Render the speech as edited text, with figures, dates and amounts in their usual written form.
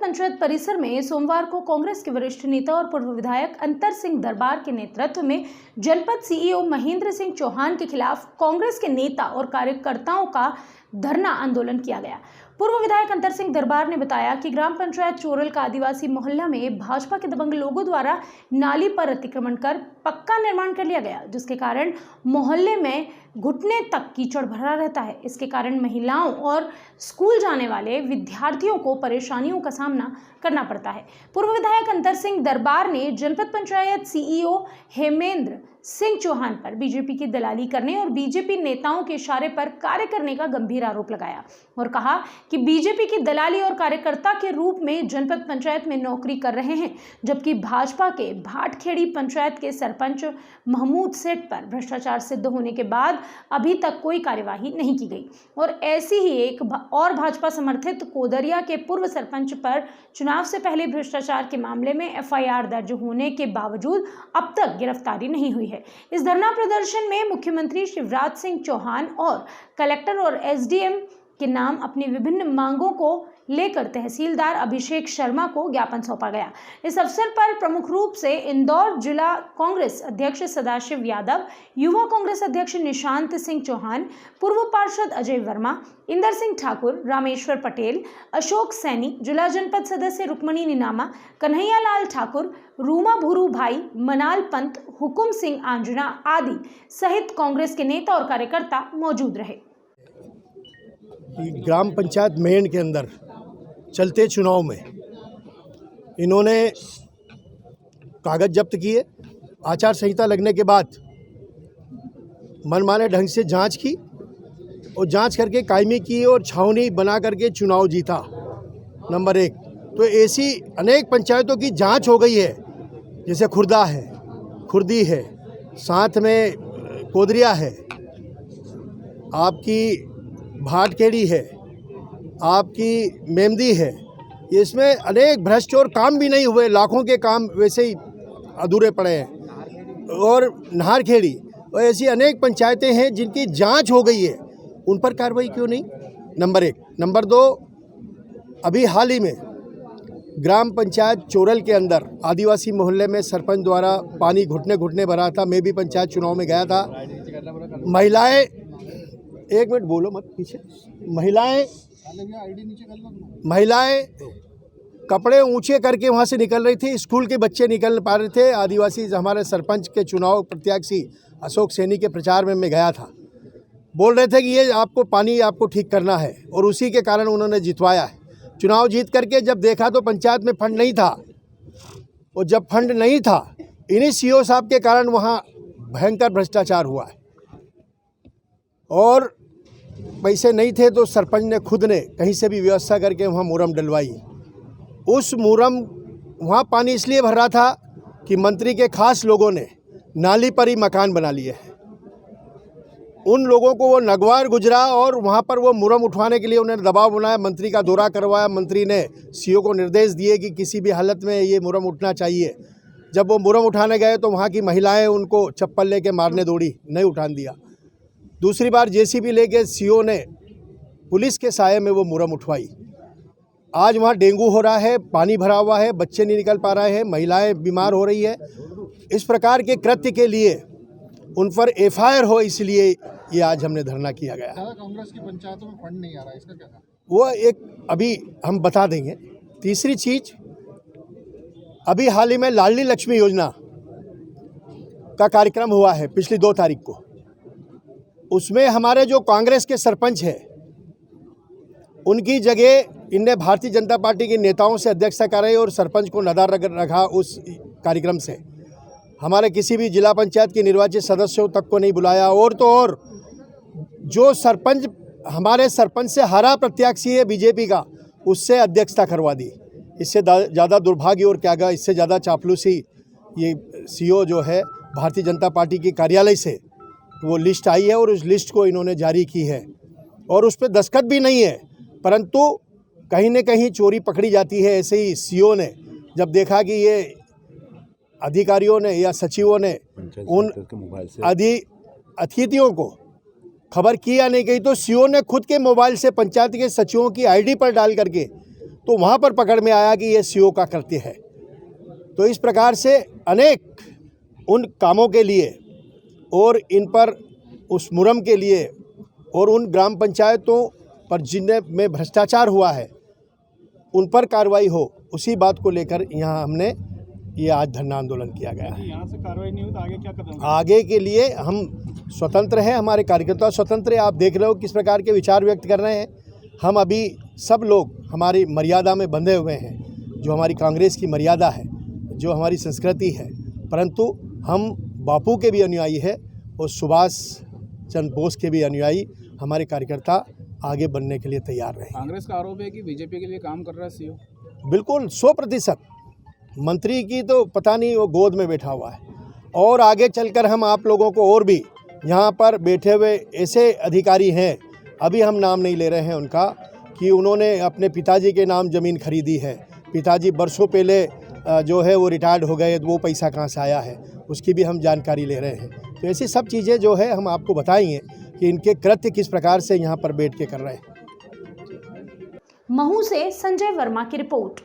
पंचायत परिसर में सोमवार को कांग्रेस के वरिष्ठ नेता और पूर्व विधायक अंतर सिंह दरबार के नेतृत्व में जनपद सीईओ महेंद्र सिंह चौहान के खिलाफ कांग्रेस के नेता और कार्यकर्ताओं का धरना आंदोलन किया गया। पूर्व विधायक अंतर सिंह दरबार ने बताया कि ग्राम पंचायत चोरल का आदिवासी मोहल्ला में भाजपा के दबंग लोगों द्वारा नाली पर अतिक्रमण कर पक्का निर्माण कर लिया गया, जिसके कारण मोहल्ले में घुटने तक कीचड़ भरा रहता है। इसके कारण महिलाओं और स्कूल जाने वाले विद्यार्थियों को परेशानियों का सामना करना पड़ता है। पूर्व विधायक अंतर सिंह दरबार ने जनपद पंचायत सीईओ हेमेंद्र सिंह चौहान पर बीजेपी की दलाली करने और बीजेपी नेताओं के इशारे पर कार्य करने का गंभीर आरोप लगाया और कहा कि बीजेपी की दलाली और कार्यकर्ता के रूप में जनपद पंचायत में नौकरी कर रहे हैं, जबकि भाजपा के भाटखेड़ी पंचायत के सरपंच महमूद सेठ पर भ्रष्टाचार सिद्ध होने के बाद अभी तक कोई कार्यवाही नहीं की गई। और ऐसी ही एक और भाजपा समर्थित कोदरिया के पूर्व सरपंच पर चुनाव से पहले भ्रष्टाचार के मामले में एफआईआर दर्ज होने के बावजूद अब तक गिरफ्तारी नहीं हुई है। इस धरना प्रदर्शन में मुख्यमंत्री शिवराज सिंह चौहान और कलेक्टर और एसडीएम के नाम अपनी विभिन्न मांगों को लेकर तहसीलदार अभिषेक शर्मा को ज्ञापन सौंपा गया। इस अवसर पर प्रमुख रूप से इंदौर जिला कांग्रेस अध्यक्ष सदाशिव यादव, युवा कांग्रेस अध्यक्ष निशांत सिंह चौहान, पूर्व पार्षद अजय वर्मा, इंदर सिंह ठाकुर, रामेश्वर पटेल, अशोक सैनी, जिला जनपद सदस्य रुक्मणी निनामा, कन्हैया लाल ठाकुर, रूमा भूरू भाई, मनाल पंत, हुकुम सिंह आंजना आदि सहित कांग्रेस के नेता और कार्यकर्ता मौजूद रहे। ग्राम पंचायत मेन के अंदर चलते चुनाव में इन्होंने कागज जब्त किए। आचार संहिता लगने के बाद मनमाने ढंग से जांच की और जांच करके कायमी की और छावनी बना करके चुनाव जीता। नंबर एक, तो ऐसी अनेक पंचायतों की जांच हो गई है, जैसे खुर्दा है, खुर्दी है, साथ में कोदरिया है, आपकी भाटखेड़ी है, आपकी मेमदी है। इसमें अनेक भ्रष्ट और काम भी नहीं हुए, लाखों के काम वैसे ही अधूरे पड़े हैं। और नाहरखेड़ी और ऐसी अनेक पंचायतें हैं जिनकी जांच हो गई है, उन पर कार्रवाई क्यों नहीं? नंबर एक। नंबर दो, अभी हाल ही में ग्राम पंचायत चोरल के अंदर आदिवासी मोहल्ले में सरपंच द्वारा पानी घुटने घुटने भरा था। मैं भी पंचायत चुनाव में गया था। महिलाएं, एक मिनट बोलो मत पीछे, महिलाएं कपड़े ऊंचे करके वहां से निकल रही थी, स्कूल के बच्चे निकल पा रहे थे। आदिवासी हमारे सरपंच के चुनाव प्रत्याशी अशोक सैनी के प्रचार में मैं गया था, बोल रहे थे कि ये आपको पानी आपको ठीक करना है, और उसी के कारण उन्होंने जितवाया है। चुनाव जीत करके जब देखा तो पंचायत में फंड नहीं था, और जब फंड नहीं था इन्हीं सीओ साहब के कारण वहाँ भयंकर भ्रष्टाचार हुआ है। और पैसे नहीं थे तो सरपंच ने खुद ने कहीं से भी व्यवस्था करके वहाँ मुरम डलवाई। उस मुरम वहाँ पानी इसलिए भर रहा था कि मंत्री के खास लोगों ने नाली पर ही मकान बना लिए हैं। उन लोगों को वो नगवार गुजरा और वहाँ पर वो मुरम उठवाने के लिए उन्होंने दबाव बनाया, मंत्री का दौरा करवाया। मंत्री ने सीओ को निर्देश दिए कि किसी भी हालत में ये मुरम उठना चाहिए। जब वो मुरम उठाने गए तो वहाँ की महिलाएं उनको चप्पल लेके मारने दौड़ी, नहीं उठान दिया। दूसरी बार जेसीबी लेके सीओ ने पुलिस के साये में वो मुरम उठवाई। आज वहाँ डेंगू हो रहा है, पानी भरा हुआ है, बच्चे नहीं निकल पा रहे हैं, महिलाएं बीमार हो रही है। इस प्रकार के कृत्य के लिए उन पर एफआईआर हो, इसलिए ये आज हमने धरना किया गया। कांग्रेस की पंचायतों में फंड नहीं आ रहा है, इसका क्या? वो एक अभी हम बता देंगे। तीसरी चीज, अभी हाल ही में लाडली लक्ष्मी योजना का कार्यक्रम हुआ है पिछली 2 तारीख को। उसमें हमारे जो कांग्रेस के सरपंच हैं उनकी जगह इनने भारतीय जनता पार्टी के नेताओं से अध्यक्षता कराई और सरपंच को नदार रखा। उस कार्यक्रम से हमारे किसी भी जिला पंचायत के निर्वाचित सदस्यों तक को नहीं बुलाया। और तो और जो सरपंच हमारे सरपंच से हरा प्रत्याशी है बीजेपी का, उससे अध्यक्षता करवा दी। इससे ज़्यादा दुर्भाग्य और क्या गया, इससे ज़्यादा चापलूसी ये सीओ जो है भारतीय जनता पार्टी के कार्यालय से वो लिस्ट आई है और उस लिस्ट को इन्होंने जारी की है और उस पर दस्तखत भी नहीं है, परंतु कहीं न कहीं चोरी पकड़ी जाती है। ऐसे ही सीओ ने जब देखा कि ये अधिकारियों ने या सचिवों ने उन अतिथियों को खबर की या नहीं की, तो सीओ ने खुद के मोबाइल से पंचायत के सचिवों की आईडी पर डाल करके तो वहाँ पर पकड़ में आया कि ये सीओ का कृत्य है। तो इस प्रकार से अनेक उन कामों के लिए और इन पर उस मुरम के लिए और उन ग्राम पंचायतों पर जिनमें भ्रष्टाचार हुआ है उन पर कार्रवाई हो, उसी बात को लेकर यहाँ हमने ये आज धरना आंदोलन किया गया है। यहाँ से कार्रवाई नहीं हुई तो आगे क्या कदम? आगे के लिए हम स्वतंत्र हैं, हमारे कार्यकर्ता स्वतंत्र है। आप देख रहे हो किस प्रकार के विचार व्यक्त कर रहे हैं। हम अभी सब लोग हमारी मर्यादा में बंधे हुए हैं, जो हमारी कांग्रेस की मर्यादा है, जो हमारी संस्कृति है, परंतु हम बापू के भी अनुयायी है और सुभाष चंद्र बोस के भी अनुयायी। हमारे कार्यकर्ता आगे बढ़ने के लिए तैयार रहे। कांग्रेस का आरोप है कि बीजेपी के लिए काम कर रहा है सीओ। बिल्कुल 100%। मंत्री की तो पता नहीं वो गोद में बैठा हुआ है। और आगे चलकर हम आप लोगों को और भी यहाँ पर बैठे हुए ऐसे अधिकारी हैं, अभी हम नाम नहीं ले रहे हैं उनका, कि उन्होंने अपने पिताजी के नाम ज़मीन खरीदी है। पिताजी बरसों पहले जो है वो रिटायर्ड हो गए, तो वो पैसा कहाँ से आया है उसकी भी हम जानकारी ले रहे हैं। तो ऐसी सब चीज़ें जो है हम आपको बताएंगे कि इनके कृत्य किस प्रकार से यहाँ पर बैठ के कर रहे हैं। महू से संजय वर्मा की रिपोर्ट।